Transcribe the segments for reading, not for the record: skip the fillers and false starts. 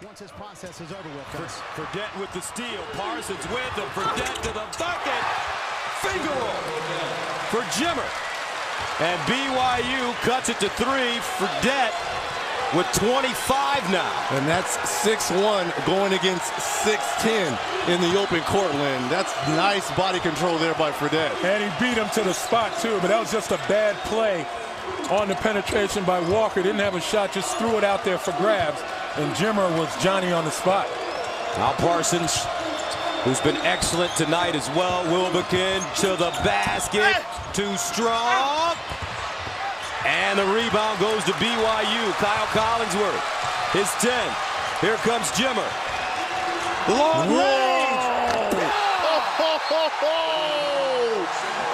once this process is over with. Fredette with the steal. Parsons with him. Fredette to the bucket. Finger roll for Jimmer. And BYU cuts it to 3. Fredette with 25 now. And that's 6'1" going against 6'10" in the open court, Lynn. That's nice body control there by Fredette. And he beat him to the spot, too, but that was just a bad play on the penetration by Walker. Didn't have a shot, just threw it out there for grabs. And Jimmer was Johnny on the spot. Now Parsons, who's been excellent tonight as well. Wilbekin to the basket. Too strong. And the rebound goes to BYU. Kyle Collinsworth, his 10. Here comes Jimmer. Long range.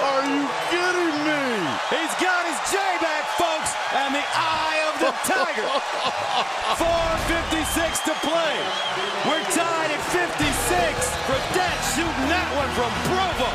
Are you kidding me? He's got his J back, folks, and the eye of the Tiger. 4:56 to play. We're tied at 56. Fredette shooting that one from Provo.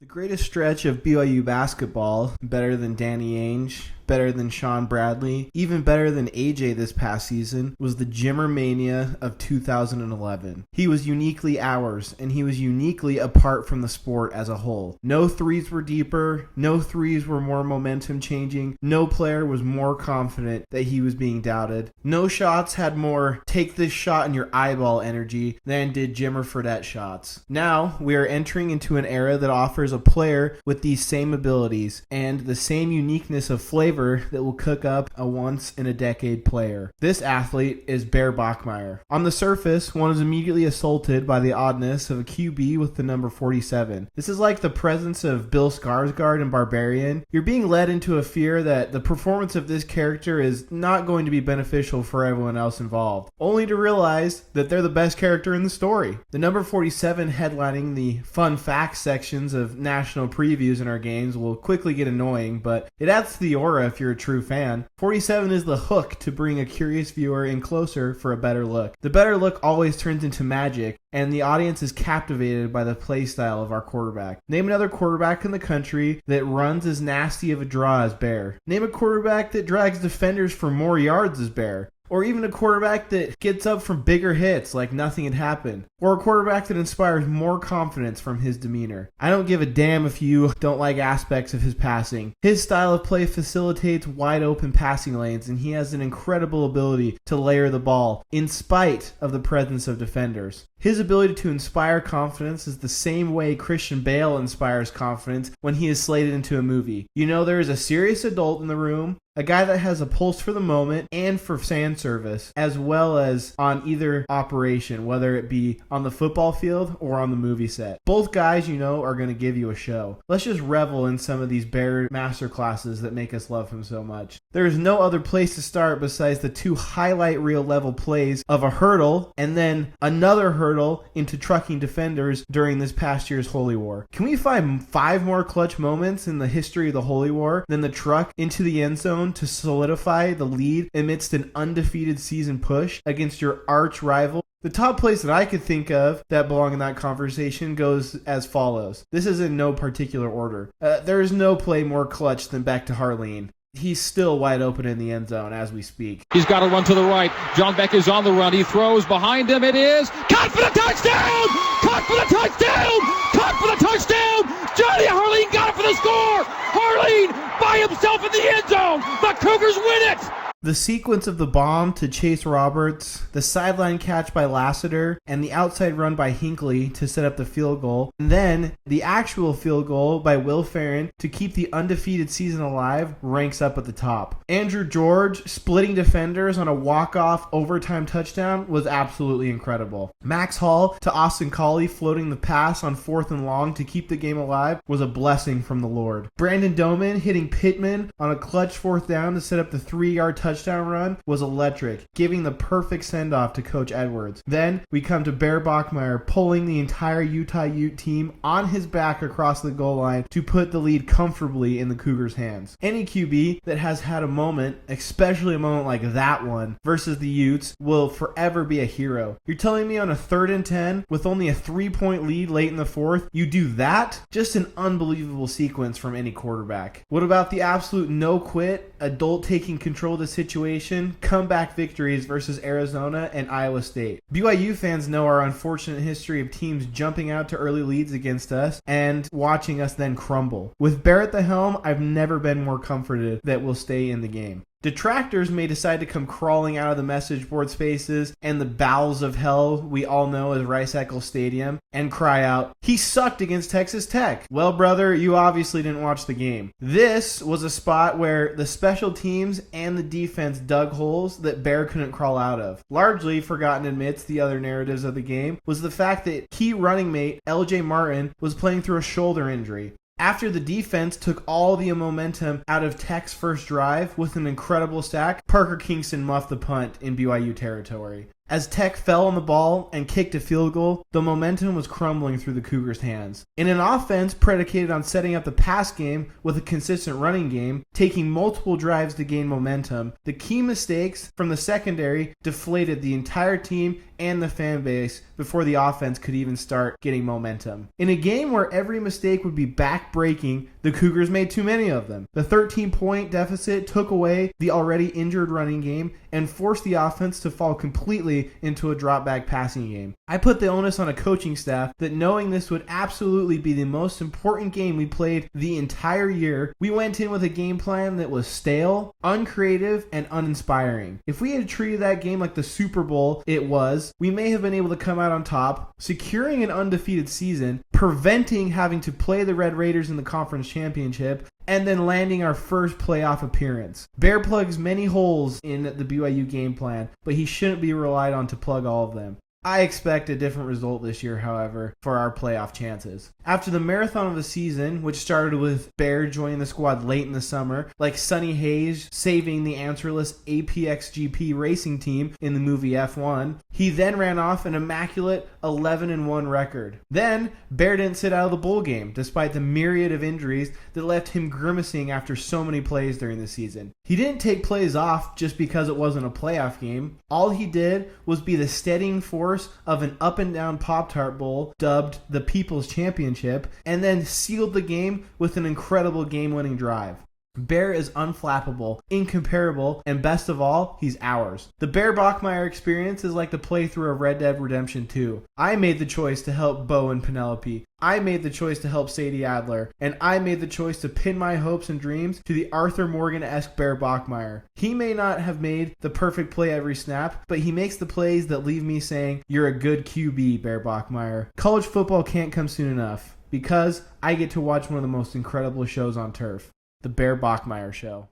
The greatest stretch of BYU basketball, better than Danny Ainge, better than Sean Bradley, even better than AJ this past season, was the Jimmer Mania of 2011. He was uniquely ours, and he was uniquely apart from the sport as a whole. No threes were deeper, no threes were more momentum changing, no player was more confident that he was being doubted. No shots had more take this shot in your eyeball energy than did Jimmer Fredette shots. Now, we are entering into an era that offers a player with these same abilities and the same uniqueness of flavor that will cook up a once-in-a-decade player. This athlete is Bear Bachmeier. On the surface, one is immediately assaulted by the oddness of a QB with the number 47. This is like the presence of Bill Skarsgård in Barbarian. You're being led into a fear that the performance of this character is not going to be beneficial for everyone else involved, only to realize that they're the best character in the story. The number 47 headlining the fun facts sections of national previews in our games will quickly get annoying, but it adds to the aura if you're a true fan. 47 is the hook to bring a curious viewer in closer for a better look. The better look always turns into magic, and the audience is captivated by the play style of our quarterback. Name another quarterback in the country that runs as nasty of a draw as Bear. Name a quarterback that drags defenders for more yards as Bear. Or even a quarterback that gets up from bigger hits like nothing had happened. Or a quarterback that inspires more confidence from his demeanor. I don't give a damn if you don't like aspects of his passing. His style of play facilitates wide open passing lanes, and he has an incredible ability to layer the ball in spite of the presence of defenders. His ability to inspire confidence is the same way Christian Bale inspires confidence when he is slated into a movie. You know there is a serious adult in the room, a guy that has a pulse for the moment and for fan service, as well as on either operation, whether it be on the football field or on the movie set. Both guys, you know, are going to give you a show. Let's just revel in some of these Bear masterclasses that make us love him so much. There is no other place to start besides the 2 highlight reel level plays of a hurdle and then another hurdle into trucking defenders during this past year's Holy War. Can we find 5 more clutch moments in the history of the Holy War than the truck into the end zone to solidify the lead amidst an undefeated season push against your arch rival? The top place that I could think of that belong in that conversation goes as follows. This is in no particular order. There is no play more clutch than back to Harleen. He's still wide open in the end zone as we speak. He's got to run to the right. John Beck is on the run. He throws behind him. It is caught for the touchdown! Caught for the touchdown! Caught for the touchdown! Johnny Harleen got it for the score! Harleen by himself in the end zone! The Cougars win it! The sequence of the bomb to Chase Roberts, the sideline catch by Lassiter, and the outside run by Hinckley to set up the field goal, and then the actual field goal by Will Ferrin to keep the undefeated season alive ranks up at the top. Andrew George splitting defenders on a walk-off overtime touchdown was absolutely incredible. Max Hall to Austin Collie floating the pass on 4th and long to keep the game alive was a blessing from the Lord. Brandon Doman hitting Pittman on a clutch 4th down to set up the 3-yard touchdown run was electric, giving the perfect send-off to Coach Edwards. Then we come to Bear Bachmeier pulling the entire Utah Ute team on his back across the goal line to put the lead comfortably in the Cougars' hands. Any QB that has had a moment, especially a moment like that one versus the Utes, will forever be a hero. You're telling me on a 3rd and 10 with only a 3-point lead late in the 4th, you do that? Just an unbelievable sequence from any quarterback. What about the absolute no-quit adult taking control of the situation, comeback victories versus Arizona and Iowa State. BYU fans know our unfortunate history of teams jumping out to early leads against us and watching us then crumble. With Bear at the helm, I've never been more comforted that we'll stay in the game. Detractors may decide to come crawling out of the message board spaces and the bowels of hell we all know as Rice-Eccles Stadium and cry out, "He sucked against Texas Tech." Well, brother, you obviously didn't watch the game. This was a spot where the special teams and the defense dug holes that Bear couldn't crawl out of. Largely forgotten amidst the other narratives of the game was the fact that key running mate LJ Martin was playing through a shoulder injury. After the defense took all the momentum out of Tech's first drive with an incredible sack, Parker Kingston muffed the punt in BYU territory. As Tech fell on the ball and kicked a field goal, the momentum was crumbling through the Cougars' hands. In an offense predicated on setting up the pass game with a consistent running game, taking multiple drives to gain momentum, the key mistakes from the secondary deflated the entire team and the fan base before the offense could even start getting momentum. In a game where every mistake would be back-breaking, the Cougars made too many of them. The 13-point deficit took away the already injured running game and forced the offense to fall completely into a drop-back passing game. I put the onus on a coaching staff that knowing this would absolutely be the most important game we played the entire year, we went in with a game plan that was stale, uncreative, and uninspiring. If we had treated that game like the Super Bowl it was, we may have been able to come out on top, securing an undefeated season, preventing having to play the Red Raiders in the conference championship, and then landing our first playoff appearance. Bear plugs many holes in the BYU game plan, but he shouldn't be relied on to plug all of them. I expect a different result this year, however, for our playoff chances. After the marathon of the season, which started with Bear joining the squad late in the summer, like Sonny Hayes saving the answerless APXGP racing team in the movie F1, he then ran off an immaculate 11-1 record. Then, Bear didn't sit out of the bowl game, despite the myriad of injuries that left him grimacing after so many plays during the season. He didn't take plays off just because it wasn't a playoff game. All he did was be the steadying force of an up-and-down Pop-Tart Bowl dubbed the People's Championship, and then sealed the game with an incredible game-winning drive. Bear is unflappable, incomparable, and best of all, he's ours. The Bear Bachmeier experience is like the playthrough of Red Dead Redemption 2. I made the choice to help Bo and Penelope. I made the choice to help Sadie Adler. And I made the choice to pin my hopes and dreams to the Arthur Morgan-esque Bear Bachmeier. He may not have made the perfect play every snap, but he makes the plays that leave me saying, "You're a good QB, Bear Bachmeier." College football can't come soon enough, because I get to watch one of the most incredible shows on turf. The Bear Bachmeier Show.